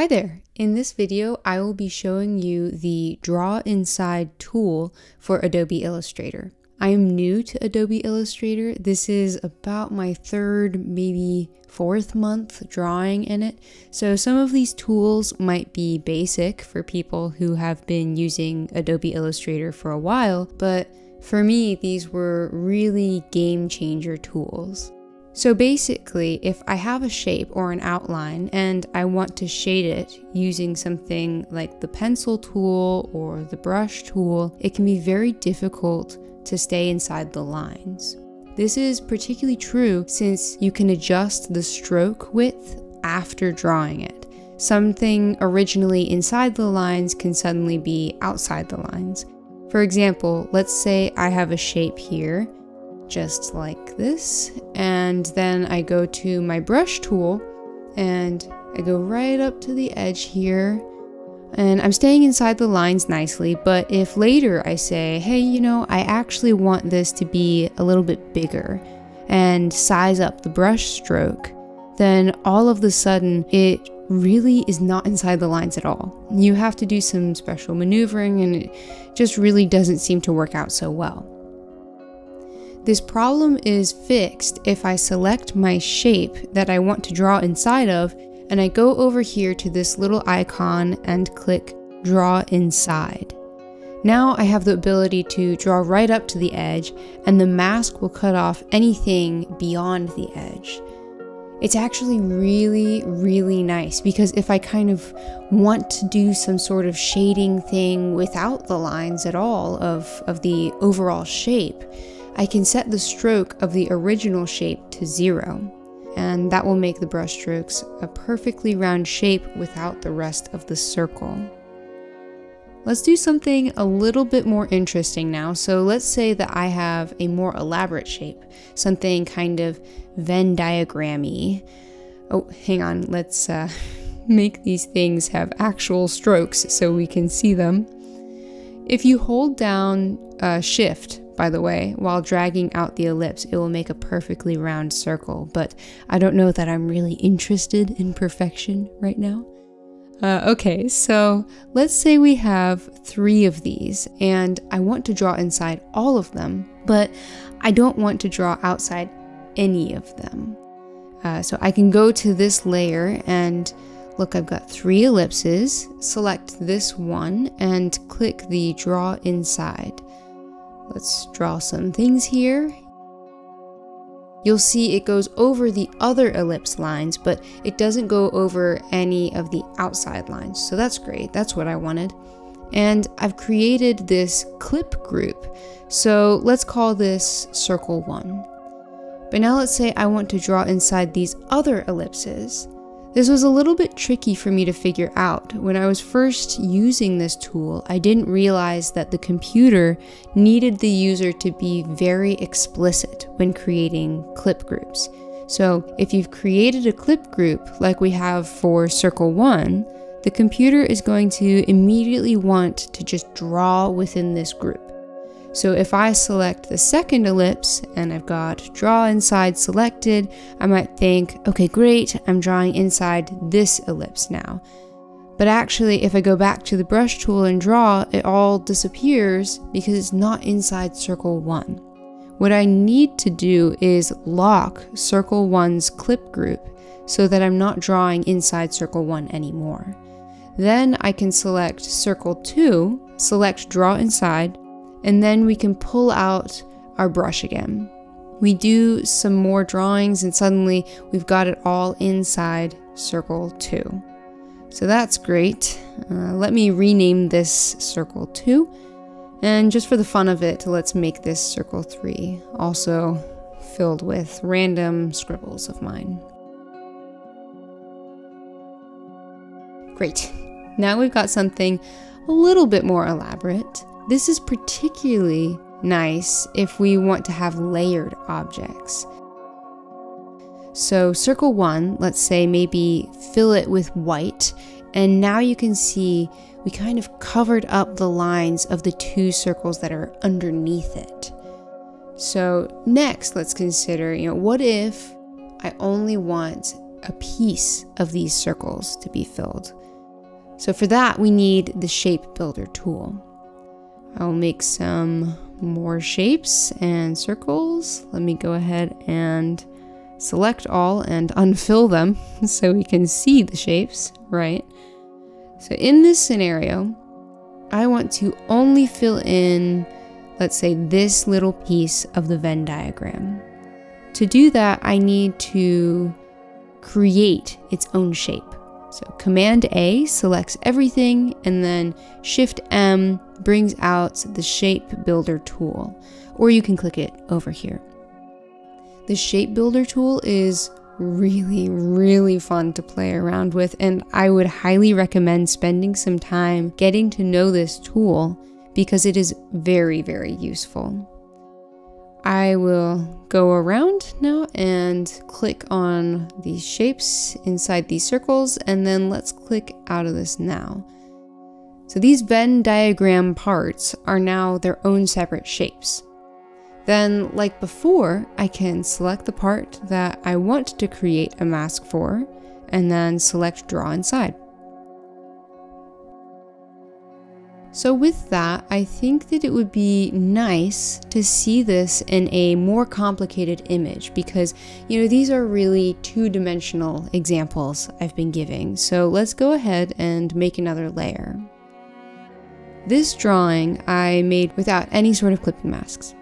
Hi there! In this video, I will be showing you the Draw Inside tool for Adobe Illustrator. I am new to Adobe Illustrator. This is about my third, maybe fourth month drawing in it. So some of these tools might be basic for people who have been using Adobe Illustrator for a while, but for me, these were really game changer tools. So basically, if I have a shape or an outline and I want to shade it using something like the pencil tool or the brush tool, it can be very difficult to stay inside the lines. This is particularly true since you can adjust the stroke width after drawing it. Something originally inside the lines can suddenly be outside the lines. For example, let's say I have a shape here, just like this, and then I go to my brush tool and I go right up to the edge here, and I'm staying inside the lines nicely. But if later I say, hey, you know, I actually want this to be a little bit bigger and size up the brush stroke, then all of a sudden it really is not inside the lines at all. You have to do some special maneuvering and it just really doesn't seem to work out so well. This problem is fixed if I select my shape that I want to draw inside of, and I go over here to this little icon and click Draw Inside. Now I have the ability to draw right up to the edge, and the mask will cut off anything beyond the edge. It's actually really nice, because if I kind of want to do some sort of shading thing without the lines at all of the overall shape, I can set the stroke of the original shape to 0, and that will make the brush strokes a perfectly round shape without the rest of the circle. Let's do something a little bit more interesting now. So let's say that I have a more elaborate shape, something kind of Venn diagram-y. Oh, hang on, let's make these things have actual strokes so we can see them. If you hold down Shift, by the way, while dragging out the ellipse, it will make a perfectly round circle, but I don't know that I'm really interested in perfection right now. Okay, so let's say we have 3 of these, and I want to draw inside all of them, but I don't want to draw outside any of them. So I can go to this layer and look, I've got 3 ellipses, select this one, and click the Draw Inside. Let's draw some things here. You'll see it goes over the other ellipse lines, but it doesn't go over any of the outside lines. So that's great, that's what I wanted. And I've created this clip group. So let's call this Circle 1. But now let's say I want to draw inside these other ellipses. This was a little bit tricky for me to figure out. When I was first using this tool, I didn't realize that the computer needed the user to be very explicit when creating clip groups. So if you've created a clip group like we have for Circle 1, the computer is going to immediately want to just draw within this group. So if I select the second ellipse and I've got Draw Inside selected, I might think, okay, great, I'm drawing inside this ellipse now. But actually, if I go back to the brush tool and draw, it all disappears because it's not inside Circle 1. What I need to do is lock Circle 1's clip group so that I'm not drawing inside Circle 1 anymore. Then I can select Circle 2, select Draw Inside, and then we can pull out our brush again. We do some more drawings and suddenly we've got it all inside Circle 2. So that's great. Let me rename this Circle 2. And just for the fun of it, let's make this Circle 3, also filled with random scribbles of mine. Great. Now we've got something a little bit more elaborate. This is particularly nice if we want to have layered objects. So Circle 1, let's say maybe fill it with white, and now you can see we kind of covered up the lines of the 2 circles that are underneath it. So next let's consider, what if I only want a piece of these circles to be filled. So for that, we need the shape builder tool. I'll make some more shapes and circles. Let me go ahead and select all and unfill them so we can see the shapes, right? So in this scenario, I want to only fill in, let's say, this little piece of the Venn diagram. To do that, I need to create its own shape. So Command A selects everything, and then Shift M brings out the shape builder tool, or you can click it over here. The shape builder tool is really fun to play around with, and I would highly recommend spending some time getting to know this tool because it is very useful. I will go around now and click on these shapes inside these circles, and then let's click out of this now. So these Venn diagram parts are now their own separate shapes. Then, like before, I can select the part that I want to create a mask for, and then select Draw Inside. So with that, I think that it would be nice to see this in a more complicated image because, these are really two-dimensional examples I've been giving. So let's go ahead and make another layer. This drawing I made without any sort of clipping masks.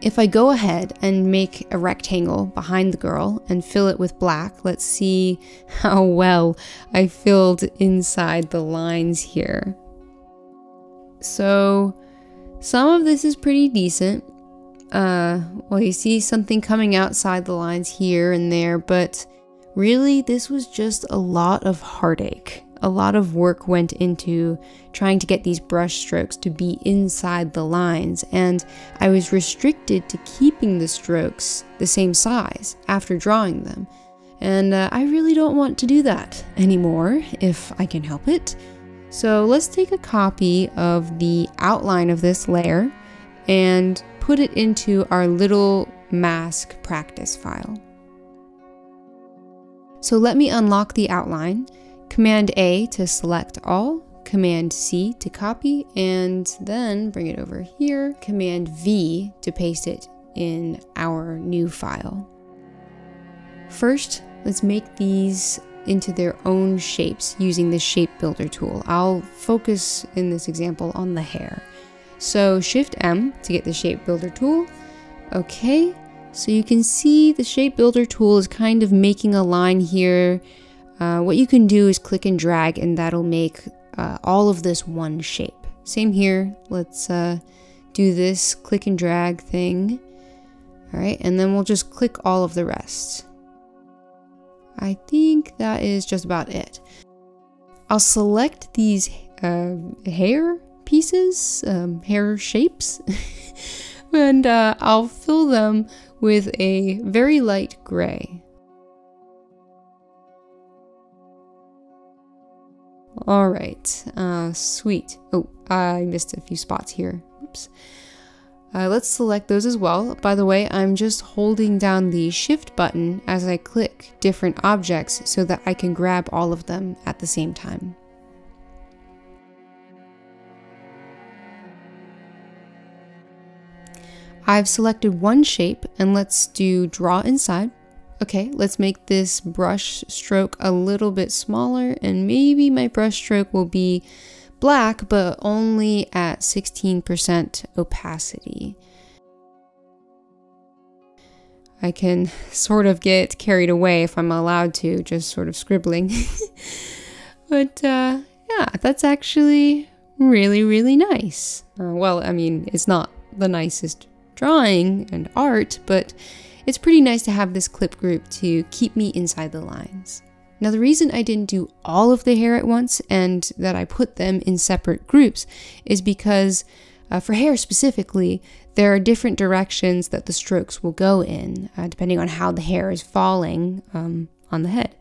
If I go ahead and make a rectangle behind the girl and fill it with black, let's see how well I filled inside the lines here. So some of this is pretty decent. Well, you see something coming outside the lines here and there, but really this was just a lot of heartache. A lot of work went into trying to get these brush strokes to be inside the lines, and I was restricted to keeping the strokes the same size after drawing them. And I really don't want to do that anymore if I can help it. So let's take a copy of the outline of this layer and put it into our little mask practice file. So let me unlock the outline, Command A to select all, Command C to copy, and then bring it over here, Command V to paste it in our new file. First, let's make these into their own shapes using the shape builder tool. I'll focus in this example on the hair. So Shift M to get the shape builder tool. Okay, so you can see the shape builder tool is kind of making a line here. What you can do is click and drag, and that'll make all of this one shape. Same here. Let's do this click and drag thing. All right, and then we'll just click all of the rest. I think that is just about it. I'll select these hair pieces, hair shapes, and I'll fill them with a very light gray. All right, sweet. Oh, I missed a few spots here. Oops. Let's select those as well. By the way, I'm just holding down the Shift button as I click different objects so that I can grab all of them at the same time. I've selected one shape, and let's do Draw Inside. Okay, let's make this brush stroke a little bit smaller, and maybe my brush stroke will be black, but only at 16% opacity. I can sort of get carried away if I'm allowed to, just sort of scribbling. But yeah, that's actually really nice. Well, I mean, it's not the nicest drawing and art, but it's pretty nice to have this clip group to keep me inside the lines. Now, the reason I didn't do all of the hair at once and that I put them in separate groups is because for hair specifically, there are different directions that the strokes will go in, depending on how the hair is falling on the head.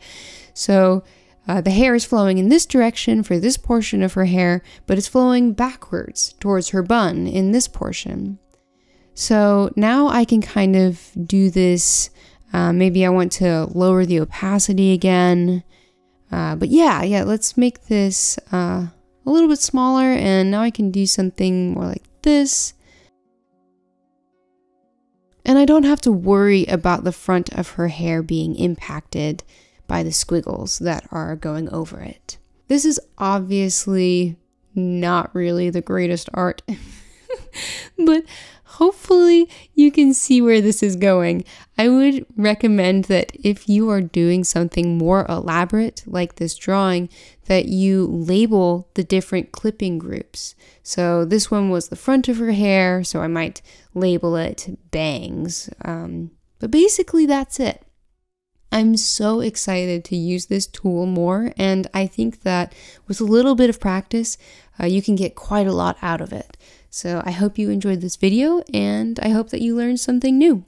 So the hair is flowing in this direction for this portion of her hair, but it's flowing backwards towards her bun in this portion. So now I can kind of do this Maybe I want to lower the opacity again. But yeah, let's make this a little bit smaller, and now I can do something more like this. And I don't have to worry about the front of her hair being impacted by the squiggles that are going over it. This is obviously not really the greatest art, but hopefully you can see where this is going. I would recommend that if you are doing something more elaborate like this drawing, that you label the different clipping groups. So this one was the front of her hair, so I might label it bangs. But basically that's it. I'm so excited to use this tool more, and I think that with a little bit of practice, you can get quite a lot out of it. So I hope you enjoyed this video, and I hope that you learned something new.